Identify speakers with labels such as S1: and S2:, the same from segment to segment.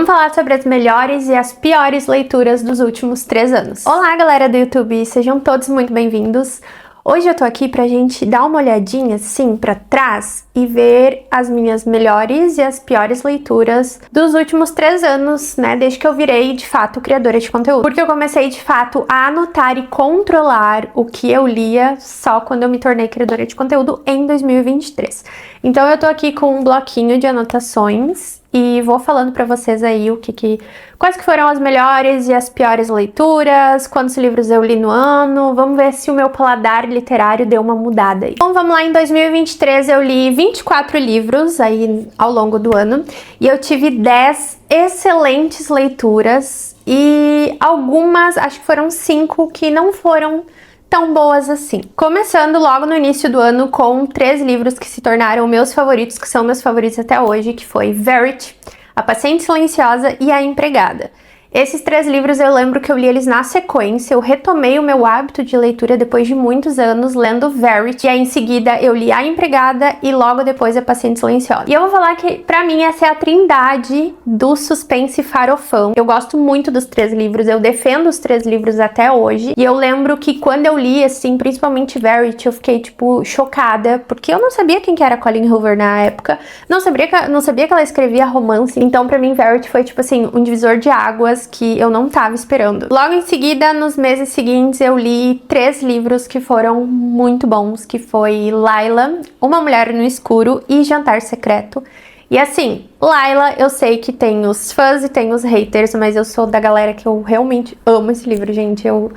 S1: Vamos falar sobre as melhores e as piores leituras dos últimos 3 anos. Olá, galera do YouTube, sejam todos muito bem-vindos. Hoje eu tô aqui pra gente dar uma olhadinha, assim, pra trás e ver as minhas melhores e as piores leituras dos últimos 3 anos, né, desde que eu virei, de fato, criadora de conteúdo. Porque eu comecei, de fato, a anotar e controlar o que eu lia só quando eu me tornei criadora de conteúdo em 2023. Então eu tô aqui com um bloquinho de anotações e vou falando pra vocês aí quais que foram as melhores e as piores leituras, quantos livros eu li no ano, vamos ver se o meu paladar literário deu uma mudada aí. Então vamos lá, em 2023 eu li 24 livros aí ao longo do ano e eu tive 10 excelentes leituras e algumas, acho que foram 5 que não foram tão boas assim. Começando logo no início do ano com 3 livros que se tornaram meus favoritos, que são meus favoritos até hoje, que foi Verity, A Paciente Silenciosa e A Empregada. Esses 3 livros eu lembro que eu li eles na sequência, eu retomei o meu hábito de leitura depois de muitos anos lendo Verity, e aí em seguida eu li A Empregada e logo depois A Paciente Silenciosa. E eu vou falar que pra mim essa é a trindade do suspense farofão. Eu gosto muito dos 3 livros, eu defendo os 3 livros até hoje, e eu lembro que quando eu li, assim, principalmente Verity, eu fiquei, tipo, chocada, porque eu não sabia quem que era Colleen Hoover na época, não sabia que ela escrevia romance, então pra mim Verity foi, tipo assim, um divisor de águas que eu não tava esperando. Logo em seguida, nos meses seguintes, eu li 3 livros que foram muito bons, que foi Layla, Uma Mulher no Escuro e Jantar Secreto. E assim, Layla, eu sei que tem os fãs e tem os haters, mas eu sou da galera que eu realmente amo esse livro, gente. Eu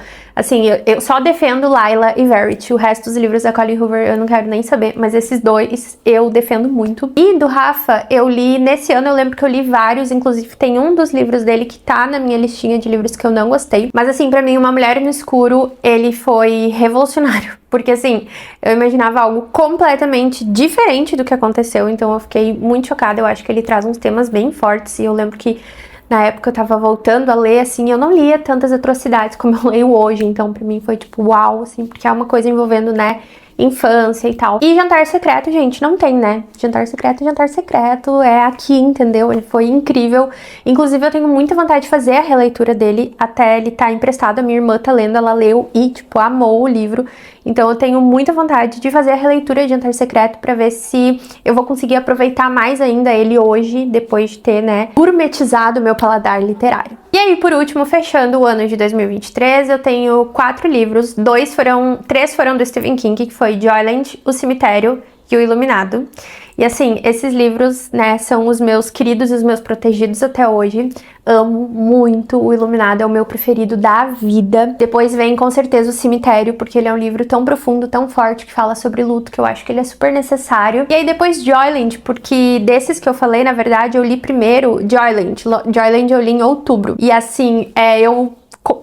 S1: só defendo Layla e Verity. O resto dos livros da Colleen Hoover eu não quero nem saber, mas esses 2 eu defendo muito. E do Rafa, eu li nesse ano, eu lembro que eu li vários, inclusive tem um dos livros dele que tá na minha listinha de livros que eu não gostei. Mas assim, pra mim, Uma Mulher no Escuro, ele foi revolucionário. Porque assim, eu imaginava algo completamente diferente do que aconteceu, então eu fiquei muito chocada. Eu acho que ele traz uns temas bem fortes e eu lembro que na época eu tava voltando a ler, assim, eu não lia tantas atrocidades como eu leio hoje, então pra mim foi tipo uau, assim, porque é uma coisa envolvendo, né, infância e tal. E Jantar Secreto, gente, não tem, né? Jantar Secreto é aqui, entendeu? Ele foi incrível. Inclusive, eu tenho muita vontade de fazer a releitura dele, até ele tá emprestado. A minha irmã tá lendo, ela leu e, tipo, amou o livro. Então, eu tenho muita vontade de fazer a releitura de Jantar Secreto pra ver se eu vou conseguir aproveitar mais ainda ele hoje, depois de ter, né, gourmetizado o meu paladar literário. E aí, por último, fechando o ano de 2023, eu tenho 4 livros, 3 foram do Stephen King, que foi Joyland, O Cemitério e O Iluminado. E assim, esses livros, né, são os meus queridos e os meus protegidos até hoje. Amo muito. O Iluminado é o meu preferido da vida. Depois vem, com certeza, O Cemitério, porque ele é um livro tão profundo, tão forte, que fala sobre luto, que eu acho que ele é super necessário. E aí depois Joyland, porque desses que eu falei, na verdade, eu li primeiro Joyland. Joyland eu li em outubro. E assim, eu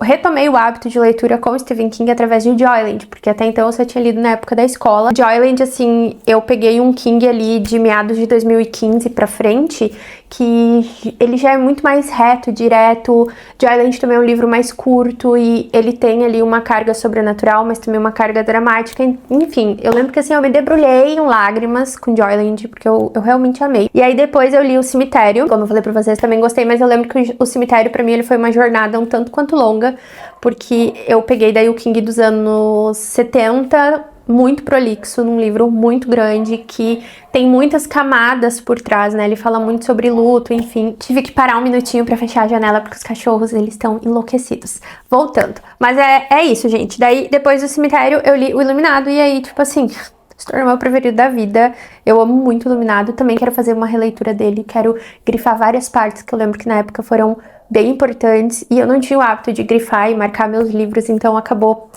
S1: retomei o hábito de leitura com Stephen King através de Joyland, porque até então eu só tinha lido na época da escola. Joyland, assim, eu peguei um King ali de meados de 2015 pra frente, que ele já é muito mais reto, direto. Joyland também é um livro mais curto e ele tem ali uma carga sobrenatural, mas também uma carga dramática. Enfim, eu lembro que assim, eu me debrulhei em lágrimas com Joyland, porque eu realmente amei. E aí depois eu li O Cemitério, como eu falei pra vocês, também gostei, mas eu lembro que O Cemitério pra mim ele foi uma jornada um tanto quanto longa, porque eu peguei daí o King dos anos 70, muito prolixo, num livro muito grande, que tem muitas camadas por trás, né? Ele fala muito sobre luto, enfim. Tive que parar um minutinho pra fechar a janela, porque os cachorros, eles estão enlouquecidos. Voltando. Mas é isso, gente. Daí, depois do Cemitério, eu li O Iluminado, e aí, tipo assim, se tornou meu preferido da vida. Eu amo muito O Iluminado. Também quero fazer uma releitura dele. Quero grifar várias partes que eu lembro que na época foram bem importantes. E eu não tinha o hábito de grifar e marcar meus livros, então acabou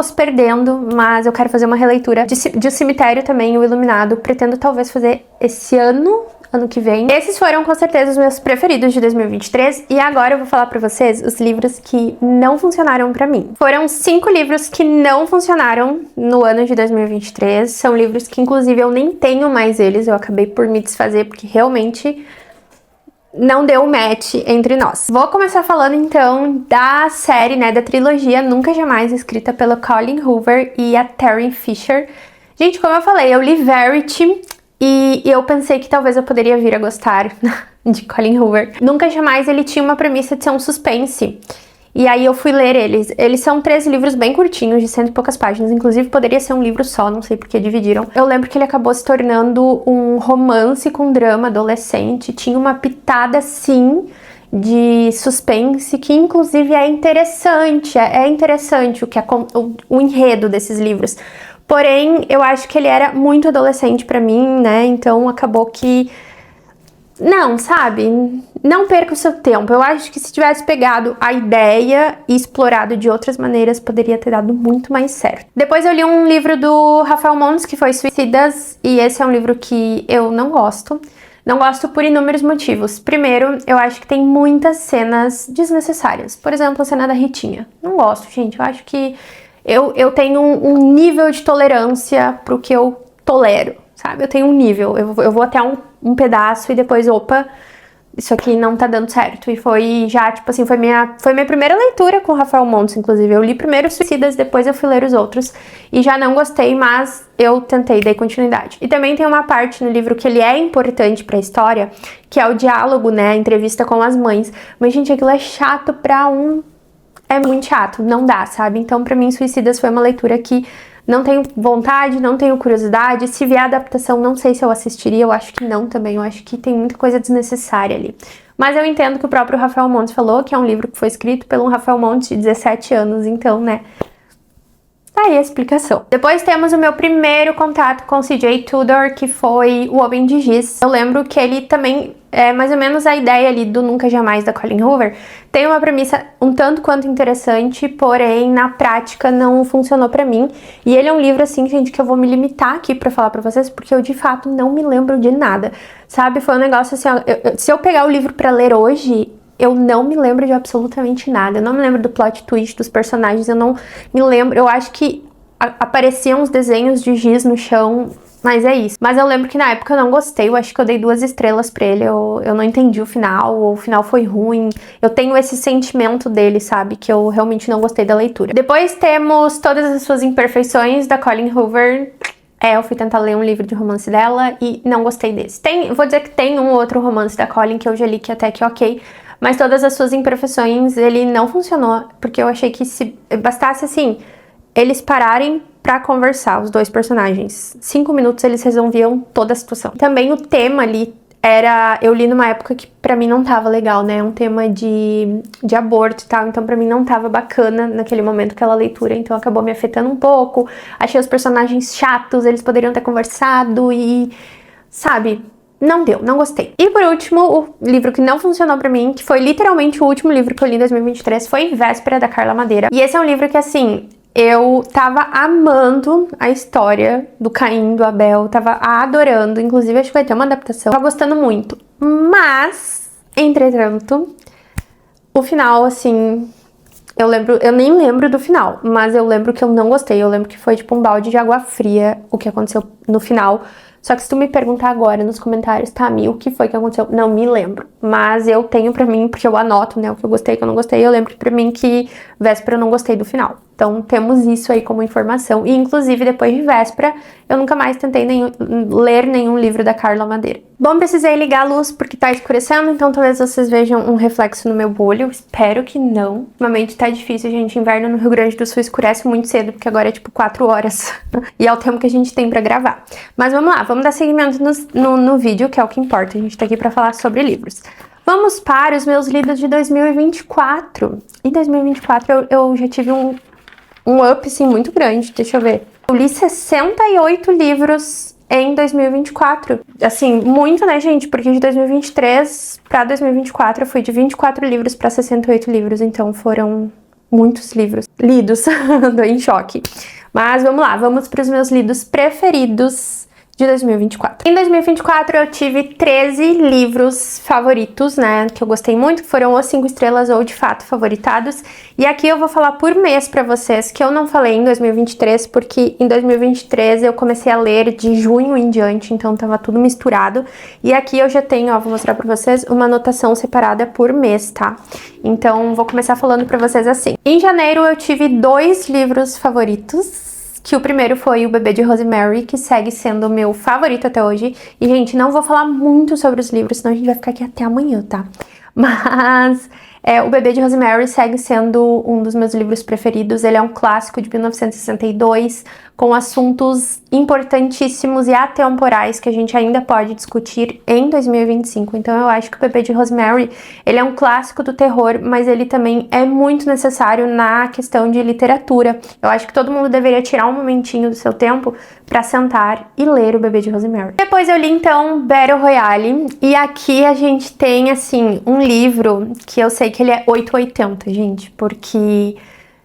S1: se perdendo, mas eu quero fazer uma releitura de O Cemitério também, O Iluminado. Pretendo talvez fazer esse ano que vem. Esses foram com certeza os meus preferidos de 2023 e agora eu vou falar pra vocês os livros que não funcionaram pra mim. Foram 5 livros que não funcionaram no ano de 2023, são livros que inclusive eu nem tenho mais eles, eu acabei por me desfazer porque realmente não deu match entre nós. Vou começar falando então da série, né, da trilogia Nunca Jamais, escrita pela Colleen Hoover e a Terry Fisher. Gente, como eu falei, eu li Verity e eu pensei que talvez eu poderia vir a gostar de Colin Hoover. Nunca Jamais ele tinha uma premissa de ser um suspense. E aí eu fui ler eles. Eles são 13 livros bem curtinhos, de 100 e poucas páginas. Inclusive poderia ser um livro só, não sei porque dividiram. Eu lembro que ele acabou se tornando um romance com drama adolescente. Tinha uma pitada, sim, de suspense, que inclusive é interessante. É interessante o enredo desses livros. Porém, eu acho que ele era muito adolescente pra mim, né? Então acabou que... Não, sabe? Não perca o seu tempo. Eu acho que se tivesse pegado a ideia e explorado de outras maneiras, poderia ter dado muito mais certo. Depois eu li um livro do Rafael Montes, que foi Suicidas, e esse é um livro que eu não gosto. Não gosto por inúmeros motivos. Primeiro, eu acho que tem muitas cenas desnecessárias. Por exemplo, a cena da Ritinha. Não gosto, gente. Eu acho que eu tenho um nível de tolerância pro que eu tolero, sabe? Eu tenho um nível. Eu vou até um pedaço e depois, opa, isso aqui não tá dando certo. E foi já, tipo assim, foi minha primeira leitura com o Rafael Montes, inclusive. Eu li primeiro Suicidas, depois eu fui ler os outros. E já não gostei, mas eu tentei, dei continuidade. E também tem uma parte no livro que ele é importante pra história, que é o diálogo, né, a entrevista com as mães. Mas, gente, aquilo é chato é muito chato, não dá, sabe? Então, pra mim, Suicidas foi uma leitura que não tenho vontade, não tenho curiosidade. Se vier a adaptação, não sei se eu assistiria. Eu acho que não também. Eu acho que tem muita coisa desnecessária ali. Mas eu entendo que o próprio Rafael Montes falou que é um livro que foi escrito por um Rafael Montes de 17 anos. Então, né... Tá aí a explicação. Depois temos o meu primeiro contato com C.J. Tudor, que foi O Homem de Giz. Eu lembro que ele também... É mais ou menos a ideia ali do Nunca Jamais, da Colin Hoover. Tem uma premissa um tanto quanto interessante, porém, na prática, não funcionou pra mim. E ele é um livro, assim, gente, que eu vou me limitar aqui pra falar pra vocês, porque eu, de fato, não me lembro de nada. Sabe? Foi um negócio assim, ó, se eu pegar o livro pra ler hoje... Eu não me lembro de absolutamente nada. Eu não me lembro do plot twist dos personagens. Eu não me lembro. Eu acho que apareciam uns desenhos de giz no chão, mas é isso. Mas eu lembro que na época eu não gostei. Eu acho que eu dei 2 estrelas pra ele. Eu não entendi o final, ou o final foi ruim. Eu tenho esse sentimento dele, sabe? Que eu realmente não gostei da leitura. Depois temos Todas as Suas Imperfeições, da Colin Hoover. Eu fui tentar ler um livro de romance dela e não gostei desse. Vou dizer que tem um outro romance da Colin que eu já li que até que ok. Mas Todas as Suas Imperfeições, ele não funcionou, porque eu achei que se bastasse, assim, eles pararem pra conversar, os dois personagens. 5 minutos eles resolviam toda a situação. Também o tema ali eu li numa época que pra mim não tava legal, né? Um tema de aborto e tal, então pra mim não tava bacana naquele momento aquela leitura, então acabou me afetando um pouco. Achei os personagens chatos, eles poderiam ter conversado e, sabe... Não deu, não gostei. E por último, o livro que não funcionou pra mim, que foi literalmente o último livro que eu li em 2023, foi Véspera, da Carla Madeira. E esse é um livro que, assim, eu tava amando a história do Caim, do Abel, tava adorando, inclusive acho que vai ter uma adaptação. Tava gostando muito. Mas, entretanto, o final, assim... Eu nem lembro do final, mas eu lembro que eu não gostei. Eu lembro que foi tipo um balde de água fria o que aconteceu no final. Só que se tu me perguntar agora nos comentários, Tami, o que foi que aconteceu? Não me lembro. Mas eu tenho pra mim, porque eu anoto, né, o que eu gostei, o que eu não gostei. Eu lembro pra mim que Véspera eu não gostei do final. Então temos isso aí como informação. E inclusive depois de Véspera, eu nunca mais tentei ler nenhum livro da Carla Madeira. Bom, precisei ligar a luz porque tá escurecendo, então talvez vocês vejam um reflexo no meu olho. Espero que não. Ultimamente tá difícil, gente. Inverno no Rio Grande do Sul escurece muito cedo, porque agora é tipo 4 horas. E é o tempo que a gente tem pra gravar. Mas vamos lá, vamos dar seguimento no vídeo, que é o que importa. A gente tá aqui pra falar sobre livros. Vamos para os meus lidos de 2024. Em 2024 eu já tive um up, assim, muito grande. Deixa eu ver. Eu li 68 livros em 2024. Assim, muito, né, gente? Porque de 2023 pra 2024 eu fui de 24 livros pra 68 livros. Então foram muitos livros lidos. Tô em choque. Mas vamos lá, vamos para os meus lidos preferidos de 2024. Em 2024 eu tive 13 livros favoritos, né, que eu gostei muito, que foram ou 5 estrelas ou de fato favoritados. E aqui eu vou falar por mês pra vocês, que eu não falei em 2023, porque em 2023 eu comecei a ler de junho em diante, então tava tudo misturado. E aqui eu já tenho, ó, vou mostrar pra vocês, uma anotação separada por mês, tá? Então vou começar falando pra vocês assim. Em janeiro eu tive 2 livros favoritos. que o primeiro foi O Bebê de Rosemary, que segue sendo o meu favorito até hoje. E, gente, não vou falar muito sobre os livros, senão a gente vai ficar aqui até amanhã, tá? Mas O Bebê de Rosemary segue sendo um dos meus livros preferidos. Ele é um clássico de 1962, com assuntos importantíssimos e atemporais que a gente ainda pode discutir em 2025. Então eu acho que O Bebê de Rosemary, ele é um clássico do terror, mas ele também é muito necessário na questão de literatura. Eu acho que todo mundo deveria tirar um momentinho do seu tempo para sentar e ler O Bebê de Rosemary. Depois eu li então Battle Royale, e aqui a gente tem assim um livro que eu sei que ele é 880, gente, porque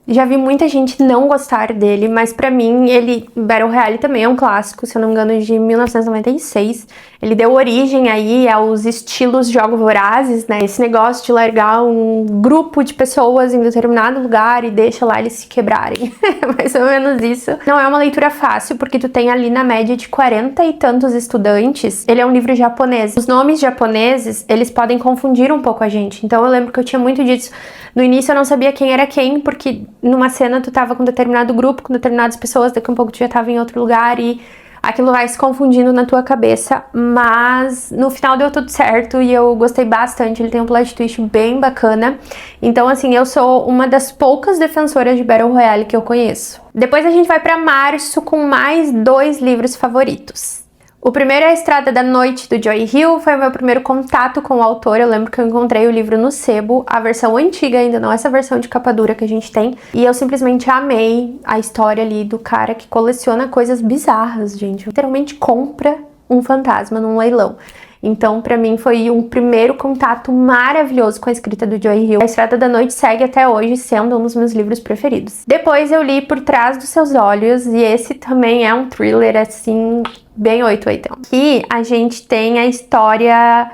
S1: já vi muita gente não gostar dele, mas pra mim Battle Royale também é um clássico, se eu não me engano, de 1996. Ele deu origem aí aos estilos jogos vorazes, né? Esse negócio de largar um grupo de pessoas em determinado lugar e deixa lá eles se quebrarem. Mais ou menos isso. Não é uma leitura fácil, porque tu tem ali na média de 40 e tantos estudantes. Ele é um livro japonês. Os nomes japoneses, eles podem confundir um pouco a gente. Então eu lembro que eu tinha muito disso. No início eu não sabia quem era quem, porque numa cena tu tava com determinado grupo, com determinadas pessoas, daqui a pouco tu já tava em outro lugar e aquilo vai se confundindo na tua cabeça, mas no final deu tudo certo e eu gostei bastante. Ele tem um plot twist bem bacana. Então assim, eu sou uma das poucas defensoras de Battle Royale que eu conheço. Depois a gente vai pra março com mais 2 livros favoritos. O primeiro é A Estrada da Noite, do Joy Hill. Foi o meu primeiro contato com o autor. Eu lembro que eu encontrei o livro no sebo, a versão antiga ainda, não essa versão de capa dura que a gente tem. E eu simplesmente amei a história ali do cara que coleciona coisas bizarras, gente. Literalmente compra um fantasma num leilão. Então, pra mim, foi um primeiro contato maravilhoso com a escrita do Joy Hill. A Estrada da Noite segue até hoje sendo um dos meus livros preferidos. Depois eu li Por Trás dos Seus Olhos, e esse também é um thriller, assim, bem 880. Aqui a gente tem a história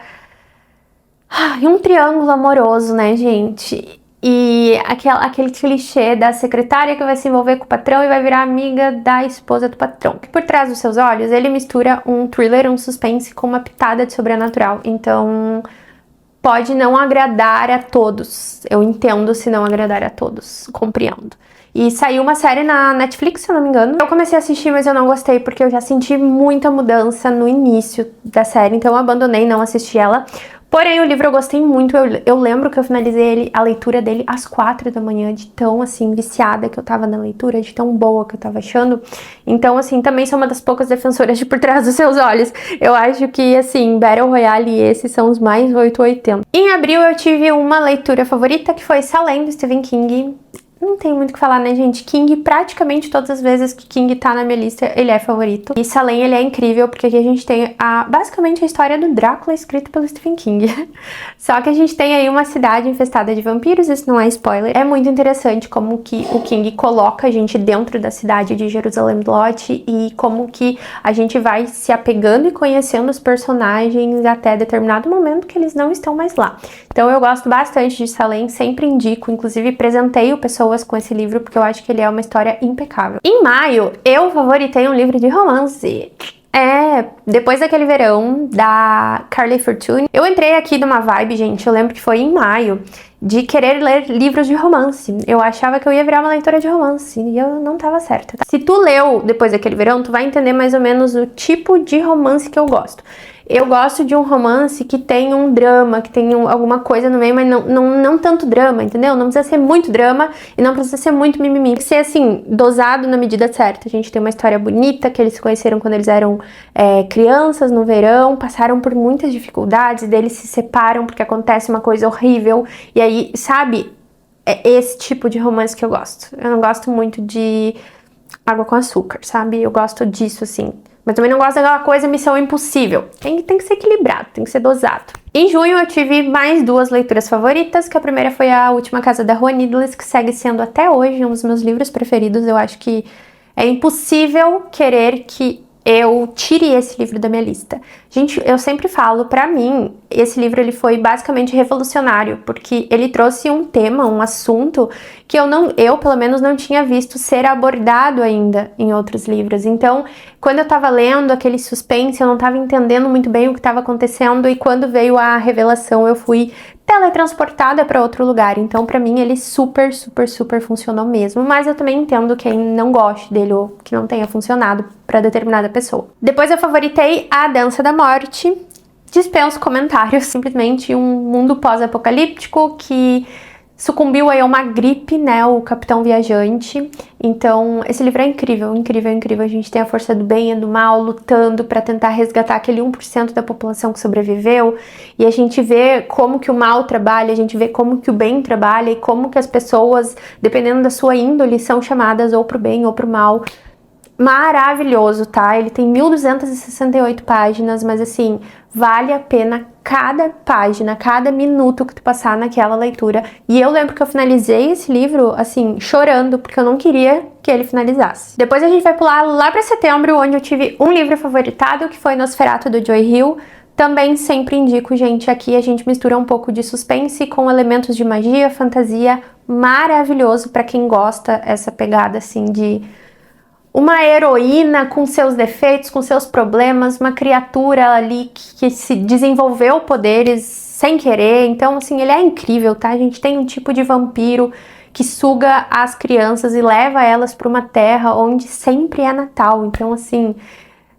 S1: de um triângulo amoroso, né, gente? E aquele clichê da secretária que vai se envolver com o patrão e vai virar amiga da esposa do patrão. Por Trás dos Seus Olhos, ele mistura um thriller, um suspense com uma pitada de sobrenatural. Então, pode não agradar a todos. Eu entendo se não agradar a todos, compreendo. E saiu uma série na Netflix, se eu não me engano. Eu comecei a assistir, mas eu não gostei, porque eu já senti muita mudança no início da série. Então eu abandonei, não assisti ela. Porém, o livro eu gostei muito. Eu lembro que eu finalizei a leitura dele às 4 da manhã, de tão, assim, viciada que eu tava na leitura, de tão boa que eu tava achando. Então, assim, também sou uma das poucas defensoras de Por Trás dos Seus Olhos. Eu acho que, assim, Battle Royale e esses são os mais 880. Em abril, eu tive uma leitura favorita, que foi Salem, do Stephen King. Não tem muito o que falar, né, gente? King, praticamente todas as vezes que King tá na minha lista, ele é favorito. E Salem, ele é incrível, porque aqui a gente tem basicamente a história do Drácula escrito pelo Stephen King. Só que a gente tem aí uma cidade infestada de vampiros, isso não é spoiler. É muito interessante como que o King coloca a gente dentro da cidade de Jerusalém do Lot e como que a gente vai se apegando e conhecendo os personagens até determinado momento que eles não estão mais lá. Então eu gosto bastante de Salem, sempre indico, inclusive presenteio pessoas com esse livro, porque eu acho que ele é uma história impecável. Em maio, eu favoritei um livro de romance. Depois daquele verão, da Carly Fortune. Eu entrei aqui numa vibe, gente, eu lembro que foi em maio, de querer ler livros de romance. Eu achava que eu ia virar uma leitora de romance, e eu não tava certa, tá? Se tu leu Depois daquele verão, tu vai entender mais ou menos o tipo de romance que eu gosto. Eu gosto de um romance que tem um drama, que tem alguma coisa no meio, mas não tanto drama, entendeu? Não precisa ser muito drama e não precisa ser muito mimimi. Tem que ser, assim, dosado na medida certa. A gente tem uma história bonita, que eles se conheceram quando eles eram crianças, no verão, passaram por muitas dificuldades, e daí eles se separam porque acontece uma coisa horrível. E aí, sabe, é esse tipo de romance que eu gosto. Eu não gosto muito de água com açúcar, sabe? Eu gosto disso, assim. Mas também não gosto daquela coisa Missão Impossível. Tem que ser equilibrado, tem que ser dosado. Em junho eu tive mais 2 leituras favoritas, que a primeira foi A Última Casa da Rua Needless, que segue sendo até hoje um dos meus livros preferidos. Eu acho que é impossível querer que eu tire esse livro da minha lista. Gente, eu sempre falo, pra mim, esse livro ele foi basicamente revolucionário, porque ele trouxe um tema, um assunto que eu pelo menos não tinha visto ser abordado ainda em outros livros. Então, quando eu tava lendo aquele suspense, eu não tava entendendo muito bem o que estava acontecendo, e quando veio a revelação, eu fui teletransportada para outro lugar. Então, pra mim, ele super, super, super funcionou mesmo. Mas eu também entendo quem não goste dele ou que não tenha funcionado pra determinada pessoa. Depois eu favoritei A Dança da Morte. Dispenso comentários. Simplesmente um mundo pós-apocalíptico que sucumbiu aí a uma gripe, né, o Capitão Viajante. Então, esse livro é incrível, incrível, incrível. A gente tem a força do bem e do mal lutando para tentar resgatar aquele 1% da população que sobreviveu. E a gente vê como que o mal trabalha, a gente vê como que o bem trabalha e como que as pessoas, dependendo da sua índole, são chamadas ou pro bem ou pro mal. Maravilhoso, tá? Ele tem 1268 páginas, mas assim, vale a pena cada página, cada minuto que tu passar naquela leitura. E eu lembro que eu finalizei esse livro, assim, chorando, porque eu não queria que ele finalizasse. Depois a gente vai pular lá pra setembro, onde eu tive um livro favoritado, que foi Nosferatu, do Joy Hill. Também sempre indico, gente, aqui a gente mistura um pouco de suspense com elementos de magia, fantasia, maravilhoso pra quem gosta essa pegada, assim, de uma heroína com seus defeitos, com seus problemas, uma criatura ali que se desenvolveu poderes sem querer. Então, assim, ele é incrível, tá? A gente tem um tipo de vampiro que suga as crianças e leva elas para uma terra onde sempre é Natal. Então, assim,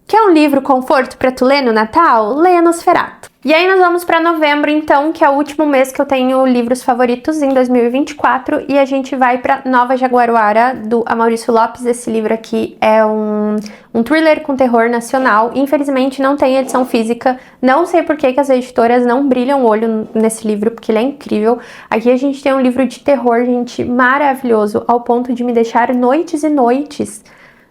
S1: quer um livro conforto para tu ler no Natal? Leia Nosferatu. E aí nós vamos para novembro, então, que é o último mês que eu tenho livros favoritos em 2024, e a gente vai para Nova Jaguaruara, do Maurício Lopes. Esse livro aqui é um thriller com terror nacional. Infelizmente não tem edição física, não sei por que as editoras não brilham o olho nesse livro, porque ele é incrível. Aqui a gente tem um livro de terror, gente, maravilhoso, ao ponto de me deixar noites e noites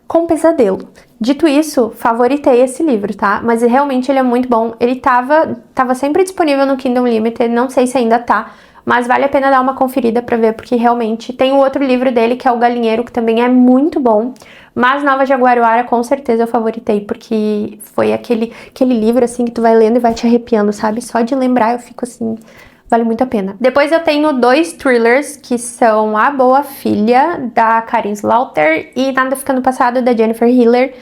S1: com pesadelo. Dito isso, favoritei esse livro, tá? Mas realmente ele é muito bom. Ele tava sempre disponível no Kindle Unlimited, não sei se ainda tá, mas vale a pena dar uma conferida pra ver, porque realmente tem o outro livro dele, que é O Galinheiro, que também é muito bom. Mas Nova Jaguaruara, com certeza eu favoritei, porque foi aquele livro, assim, que tu vai lendo e vai te arrepiando, sabe? Só de lembrar eu fico assim, vale muito a pena. Depois eu tenho dois thrillers, que são A Boa Filha, da Karin Slaughter, e Nada Fica no Passado, da Jennifer Hiller.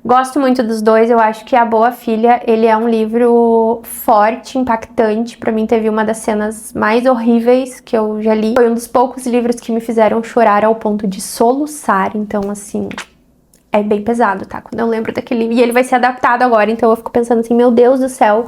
S1: Gosto muito dos dois. Eu acho que A Boa Filha, ele é um livro forte, impactante. Pra mim teve uma das cenas mais horríveis que eu já li. Foi um dos poucos livros que me fizeram chorar ao ponto de soluçar. Então, assim, é bem pesado, tá? Quando eu lembro daquele livro. E ele vai ser adaptado agora, então eu fico pensando assim, meu Deus do céu,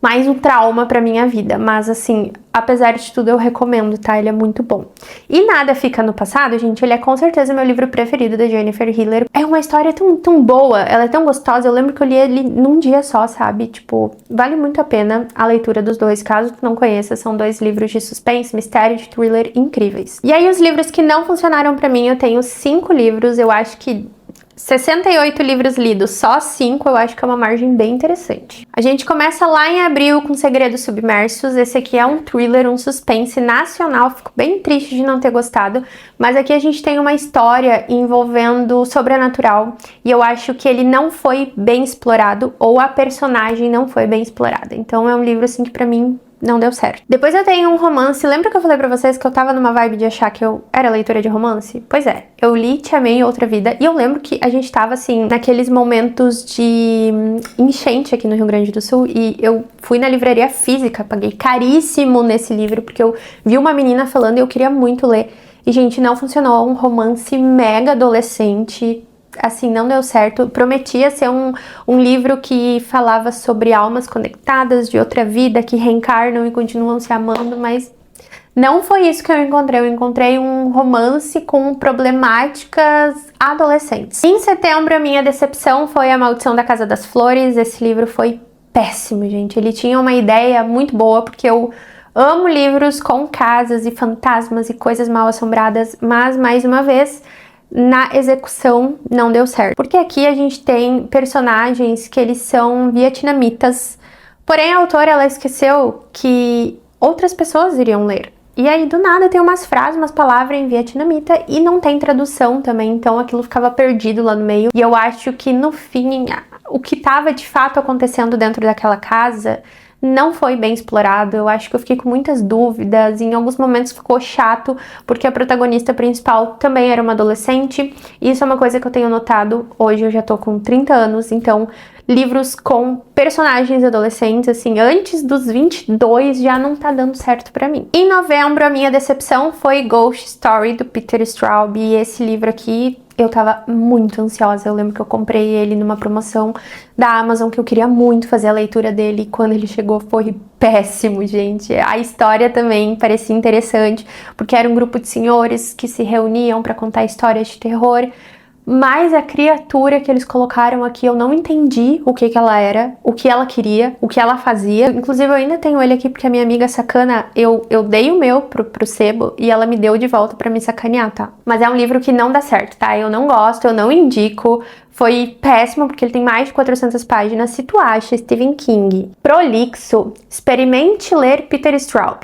S1: mais um trauma pra minha vida. Mas assim, apesar de tudo, eu recomendo, tá? Ele é muito bom. E Nada Fica no Passado, gente, ele é com certeza o meu livro preferido da Jennifer Hiller. É uma história tão boa, ela é tão gostosa. Eu lembro que eu li ele num dia só, sabe? Tipo, vale muito a pena a leitura dos dois. Caso tu não conheça, são dois livros de suspense, mistério, de thriller incríveis. E aí, os livros que não funcionaram pra mim, eu tenho 5 livros. Eu acho que 68 livros lidos, só 5, eu acho que é uma margem bem interessante. A gente começa lá em abril com Segredos Submersos. Esse aqui é um thriller, um suspense nacional. Fico bem triste de não ter gostado, mas aqui a gente tem uma história envolvendo o sobrenatural, e eu acho que ele não foi bem explorado, ou a personagem não foi bem explorada. Então é um livro assim que pra mim não deu certo. Depois eu tenho um romance. Lembra que eu falei pra vocês que eu tava numa vibe de achar que eu era leitora de romance? Pois é, eu li Te Amei Outra Vida, e eu lembro que a gente tava assim, naqueles momentos de enchente aqui no Rio Grande do Sul, e eu fui na livraria física, paguei caríssimo nesse livro, porque eu vi uma menina falando e eu queria muito ler. E, gente, não funcionou. Um romance mega adolescente, assim, não deu certo. Prometia ser um livro que falava sobre almas conectadas de outra vida, que reencarnam e continuam se amando, mas não foi isso que eu encontrei. Eu encontrei um romance com problemáticas adolescentes. Em setembro, a minha decepção foi A Maldição da Casa das Flores. Esse livro foi péssimo, gente. Ele tinha uma ideia muito boa, porque eu amo livros com casas e fantasmas e coisas mal assombradas, mas, mais uma vez, na execução não deu certo. Porque aqui a gente tem personagens que eles são vietnamitas, porém a autora, ela esqueceu que outras pessoas iriam ler. E aí, do nada, tem umas frases, umas palavras em vietnamita e não tem tradução também, então aquilo ficava perdido lá no meio. E eu acho que, no fim, o que estava de fato acontecendo dentro daquela casa não foi bem explorado. Eu acho que eu fiquei com muitas dúvidas, e em alguns momentos ficou chato, porque a protagonista principal também era uma adolescente, e isso é uma coisa que eu tenho notado. Hoje eu já tô com 30 anos, então livros com personagens adolescentes, assim, antes dos 22 já não tá dando certo pra mim. Em novembro, a minha decepção foi Ghost Story, do Peter Straub, e esse livro aqui eu tava muito ansiosa. Eu lembro que eu comprei ele numa promoção da Amazon, que eu queria muito fazer a leitura dele, e quando ele chegou foi péssimo, gente. A história também parecia interessante, porque era um grupo de senhores que se reuniam pra contar histórias de terror, mas a criatura que eles colocaram aqui, eu não entendi o que ela era, o que ela queria, o que ela fazia. Inclusive, eu ainda tenho ele aqui porque a minha amiga sacana, eu dei o meu pro sebo e ela me deu de volta pra me sacanear, tá? Mas é um livro que não dá certo, tá? Eu não gosto, eu não indico. Foi péssimo porque ele tem mais de 400 páginas. Se tu acha Stephen King prolixo, experimente ler Peter Straub.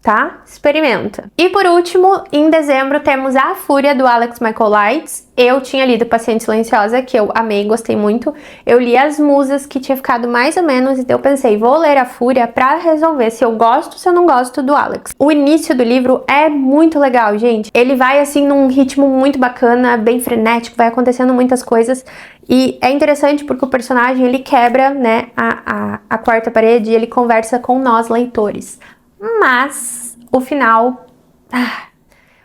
S1: Tá? Experimenta. E por último, em dezembro, temos A Fúria, do Alex Michael Lights. Eu tinha lido Paciente Silenciosa, que eu amei, gostei muito. Eu li As Musas, que tinha ficado mais ou menos, então eu pensei, vou ler A Fúria pra resolver se eu gosto ou se eu não gosto do Alex. O início do livro é muito legal, gente. Ele vai, assim, num ritmo muito bacana, bem frenético, vai acontecendo muitas coisas. E é interessante porque o personagem, ele quebra, né, a quarta parede e ele conversa com nós, leitores. Mas o final,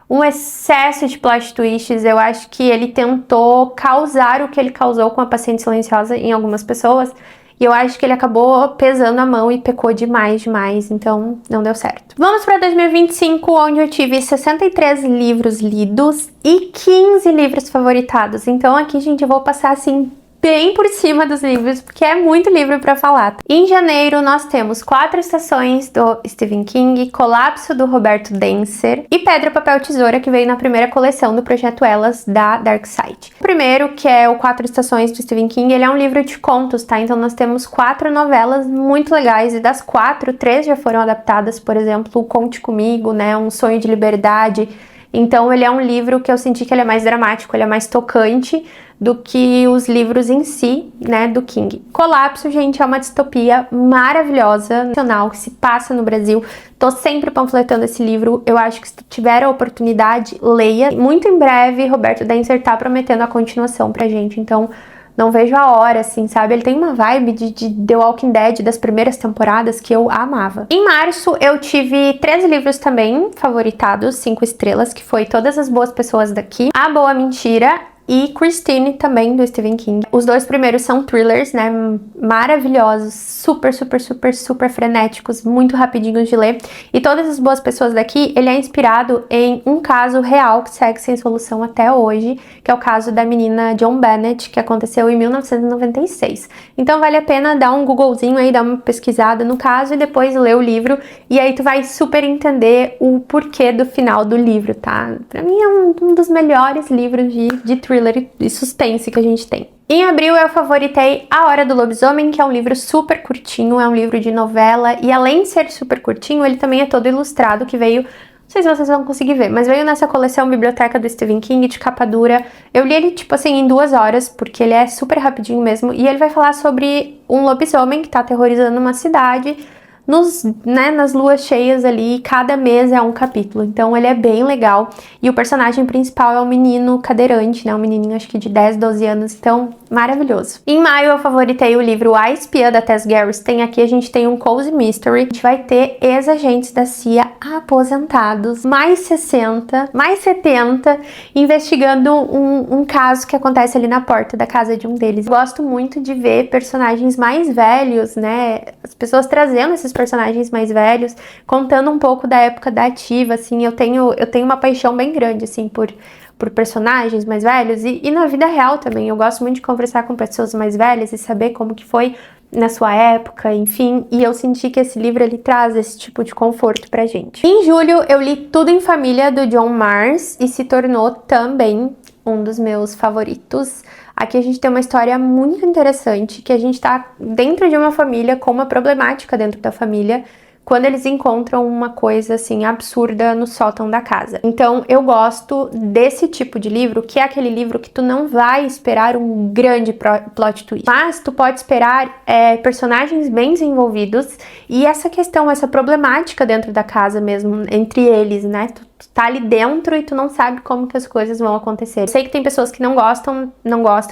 S1: um excesso de plot twists. Eu acho que ele tentou causar o que ele causou com A Paciente Silenciosa em algumas pessoas, e eu acho que ele acabou pesando a mão e pecou demais, então não deu certo. Vamos para 2025, onde eu tive 63 livros lidos e 15 livros favoritados. Então aqui, gente, eu vou passar assim bem por cima dos livros, porque é muito livro pra falar. Em janeiro, nós temos 4 Estações, do Stephen King, Colapso, do Roberto Denser, e Pedra, Papel, Tesoura, que veio na primeira coleção do Projeto Elas, da Dark Side. O primeiro, que é o 4 Estações, do Stephen King, ele é um livro de contos, tá? Então nós temos 4 novelas muito legais, e das 4, 3 já foram adaptadas, por exemplo, o Conte Comigo, né? Um Sonho de Liberdade. Então ele é um livro que eu senti que ele é mais dramático, ele é mais tocante do que os livros em si, né, do King. Colapso, gente, é uma distopia maravilhosa, nacional, que se passa no Brasil. Tô sempre panfletando esse livro. Eu acho que se tiver a oportunidade, leia. Muito em breve, Roberto Denser tá prometendo a continuação pra gente, então não vejo a hora, assim, sabe? Ele tem uma vibe de The Walking Dead das primeiras temporadas que eu amava. Em março, eu tive 13 livros também favoritados, 5 estrelas, que foi Todas as Boas Pessoas Daqui, A Boa Mentira e Christine, também, do Stephen King. Os 2 primeiros são thrillers, né? Maravilhosos, super frenéticos, muito rapidinhos de ler. E Todas as Boas Pessoas Daqui, ele é inspirado em um caso real que segue sem solução até hoje, que é o caso da menina John Bennett, que aconteceu em 1996. Então vale a pena dar um Googlezinho aí, dar uma pesquisada no caso e depois ler o livro, e aí tu vai super entender o porquê do final do livro, tá? Pra mim é um dos melhores livros de thriller e suspense que a gente tem. Em abril eu favoritei A Hora do Lobisomem, que é um livro super curtinho, é um livro de novela, e além de ser super curtinho, ele também é todo ilustrado, que veio, não sei se vocês vão conseguir ver, mas veio nessa coleção Biblioteca do Stephen King, de capa dura. Eu li ele, tipo assim, em 2 horas, porque ele é super rapidinho mesmo, e ele vai falar sobre um lobisomem que tá aterrorizando uma cidade, nas luas cheias ali, cada mês é um capítulo, então ele é bem legal, e o personagem principal é um menino cadeirante, né, um menininho acho que de 10, 12 anos, então maravilhoso. Em maio eu favoritei o livro A Espiã, da Tess Gerritsen. Aqui a gente tem um cozy mystery, a gente vai ter ex-agentes da CIA aposentados, mais 60, mais 70, investigando um caso que acontece ali na porta da casa de um deles. Eu gosto muito de ver personagens mais velhos, né, as pessoas trazendo esses personagens mais velhos, contando um pouco da época da ativa, assim. Eu tenho uma paixão bem grande, assim, por personagens mais velhos, e na vida real também. Eu gosto muito de conversar com pessoas mais velhas e saber como que foi na sua época, enfim, e eu senti que esse livro, ele traz esse tipo de conforto pra gente. Em julho, eu li Tudo em Família, do John Marrs, e se tornou também um dos meus favoritos. Aqui a gente tem uma história muito interessante, que a gente tá dentro de uma família com uma problemática dentro da família, quando eles encontram uma coisa, assim, absurda no sótão da casa. Então, eu gosto desse tipo de livro, que é aquele livro que tu não vai esperar um grande plot twist, mas tu pode esperar personagens bem desenvolvidos, e essa questão, essa problemática dentro da casa mesmo, entre eles, né? Tu Tu tá ali dentro e tu não sabe como que as coisas vão acontecer. Eu sei que tem pessoas que não gostam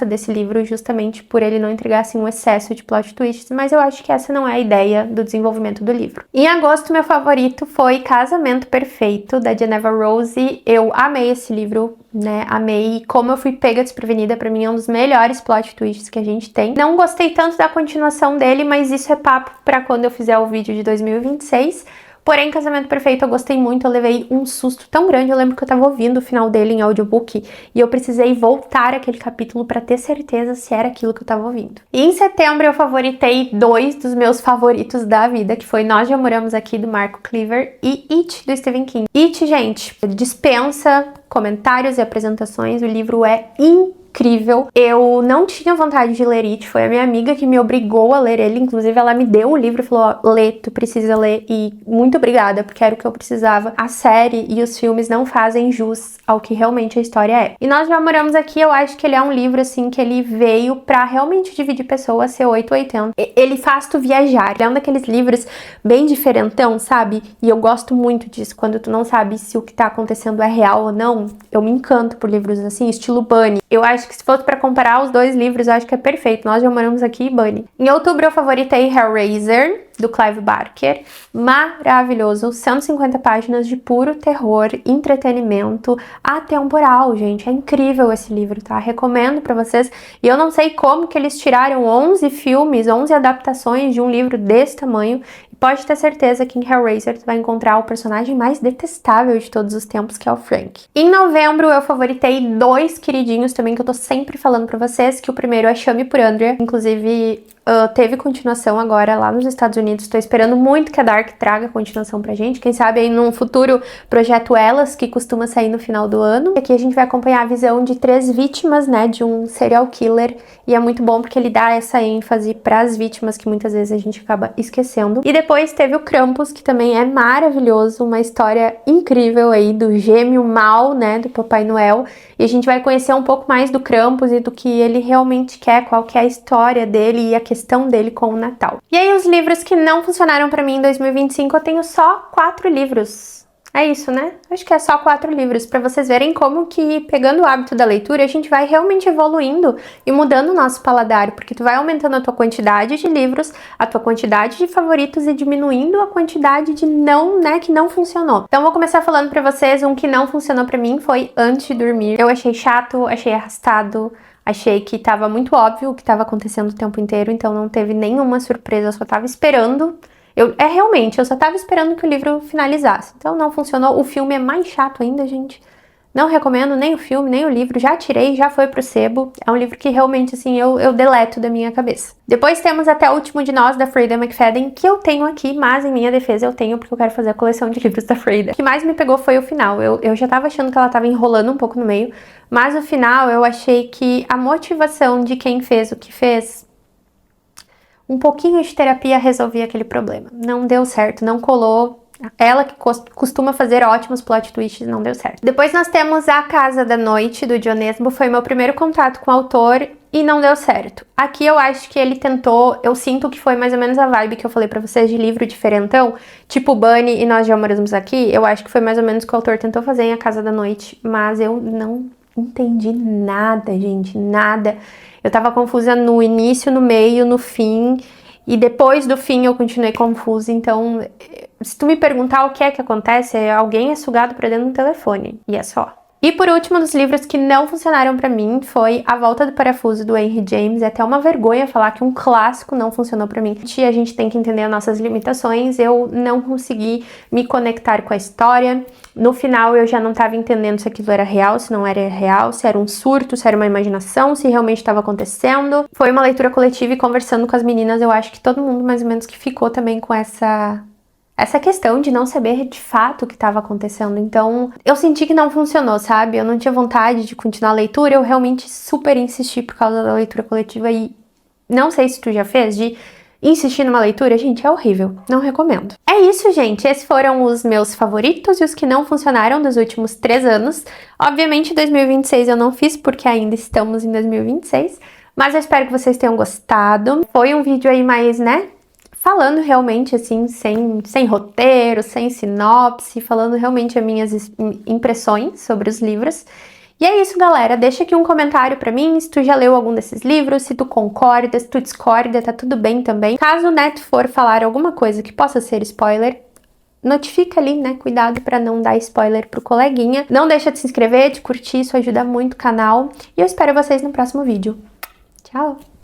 S1: desse livro justamente por ele não entregar, assim, um excesso de plot twists, mas eu acho que essa não é a ideia do desenvolvimento do livro. Em agosto, meu favorito foi Casamento Perfeito, da Geneva Rose. Eu amei esse livro, né? Amei como eu fui pega desprevenida. Pra mim é um dos melhores plot twists que a gente tem. Não gostei tanto da continuação dele, mas isso é papo pra quando eu fizer o vídeo de 2026. Porém, Casamento Perfeito eu gostei muito, eu levei um susto tão grande. Eu lembro que eu tava ouvindo o final dele em audiobook e eu precisei voltar aquele capítulo pra ter certeza se era aquilo que eu tava ouvindo. E em setembro eu favoritei 2 dos meus favoritos da vida, que foi Nós Já Moramos Aqui, do Marco Cleaver, e It, do Stephen King. It, gente, dispensa comentários e apresentações, o livro é incrível. Eu não tinha vontade de ler It, foi a minha amiga que me obrigou a ler ele, inclusive ela me deu o livro e falou, ó, lê, tu precisa ler, e muito obrigada, porque era o que eu precisava. A série e os filmes não fazem jus ao que realmente a história é. E Nós Já Moramos Aqui, eu acho que ele é um livro, assim, que ele veio pra realmente dividir pessoas, ser 880. Ele faz tu viajar, ele é um daqueles livros bem diferentão, sabe? E eu gosto muito disso, quando tu não sabe se o que tá acontecendo é real ou não. Eu me encanto por livros assim, estilo Bunny. Eu acho que se fosse pra comparar os dois livros, eu acho que é perfeito. Nós Já Moramos Aqui e Bunny. Em outubro eu favoritei Hellraiser, do Clive Barker. Maravilhoso, 150 páginas de puro terror, entretenimento, atemporal, gente. É incrível esse livro, tá? Recomendo pra vocês. E eu não sei como que eles tiraram 11 filmes, 11 adaptações de um livro desse tamanho. Pode ter certeza que em Hellraiser tu vai encontrar o personagem mais detestável de todos os tempos, que é o Frank. Em novembro eu favoritei 2 queridinhos também, que eu tô sempre falando pra vocês, que o primeiro é Chame por Andrea. Inclusive, teve continuação agora lá nos Estados Unidos. Tô esperando muito que a Dark traga continuação pra gente. Quem sabe aí num futuro projeto Elas, que costuma sair no final do ano. Aqui a gente vai acompanhar a visão de 3 vítimas, né, de um serial killer. E é muito bom porque ele dá essa ênfase pras vítimas que muitas vezes a gente acaba esquecendo. E depois teve o Krampus, que também é maravilhoso. Uma história incrível aí do gêmeo mal, né, do Papai Noel. E a gente vai conhecer um pouco mais do Krampus e do que ele realmente quer, qual que é a história dele e a questão dele com o Natal. E aí os livros que não funcionaram pra mim em 2025, eu tenho só 4 livros. É isso, né? Acho que é só 4 livros, pra vocês verem como que, pegando o hábito da leitura, a gente vai realmente evoluindo e mudando o nosso paladar, porque tu vai aumentando a tua quantidade de livros, a tua quantidade de favoritos e diminuindo a quantidade de não, né, que não funcionou. Então vou começar falando pra vocês, um que não funcionou pra mim foi Antes de Dormir. Eu achei chato, achei arrastado, achei que tava muito óbvio o que tava acontecendo o tempo inteiro, então não teve nenhuma surpresa, eu só tava esperando. Realmente, eu só tava esperando que o livro finalizasse. Então não funcionou. O filme é mais chato ainda, gente. Não recomendo nem o filme, nem o livro. Já tirei, já foi pro sebo. É um livro que realmente, assim, eu deleto da minha cabeça. Depois temos Até o Último de Nós, da Freida McFadden, que eu tenho aqui, mas em minha defesa eu tenho porque eu quero fazer a coleção de livros da Freida. O que mais me pegou foi o final. Eu já tava achando que ela tava enrolando um pouco no meio, mas o final eu achei que a motivação de quem fez o que fez, um pouquinho de terapia resolvia aquele problema. Não deu certo, não colou. Ela que costuma fazer ótimos plot twists, não deu certo. Depois nós temos A Casa da Noite, do John Nesbo. Foi meu primeiro contato com o autor e não deu certo. Aqui eu acho que ele tentou, eu sinto que foi mais ou menos a vibe que eu falei pra vocês de livro diferentão, tipo Bunny e Nós Já Moramos Aqui. Eu acho que foi mais ou menos o que o autor tentou fazer em A Casa da Noite, mas eu não entendi nada, gente, nada. Eu tava confusa no início, no meio, no fim, e depois do fim eu continuei confusa. Então, se tu me perguntar o que é que acontece, alguém é sugado pra dentro do telefone, e é só. E por último, dos livros que não funcionaram pra mim foi A Volta do Parafuso, do Henry James. É até uma vergonha falar que um clássico não funcionou pra mim. A gente tem que entender as nossas limitações. Eu não consegui me conectar com a história. No final eu já não estava entendendo se aquilo era real, se não era real, se era um surto, se era uma imaginação, se realmente estava acontecendo. Foi uma leitura coletiva e conversando com as meninas, eu acho que todo mundo mais ou menos que ficou também com essa questão de não saber de fato o que estava acontecendo. Então, eu senti que não funcionou, sabe? Eu não tinha vontade de continuar a leitura, eu realmente super insisti por causa da leitura coletiva e não sei se tu já fez, de insistir numa leitura, gente, é horrível. Não recomendo. É isso, gente. Esses foram os meus favoritos e os que não funcionaram dos últimos 3 anos. Obviamente, 2026 eu não fiz, porque ainda estamos em 2026. Mas eu espero que vocês tenham gostado. Foi um vídeo aí mais, né, falando realmente assim, sem roteiro, sem sinopse, falando realmente as minhas impressões sobre os livros. E é isso, galera. Deixa aqui um comentário pra mim se tu já leu algum desses livros, se tu concorda, se tu discorda, tá tudo bem também. Caso o Neto for falar alguma coisa que possa ser spoiler, notifica ali, né? Cuidado pra não dar spoiler pro coleguinha. Não deixa de se inscrever, de curtir, isso ajuda muito o canal. E eu espero vocês no próximo vídeo. Tchau!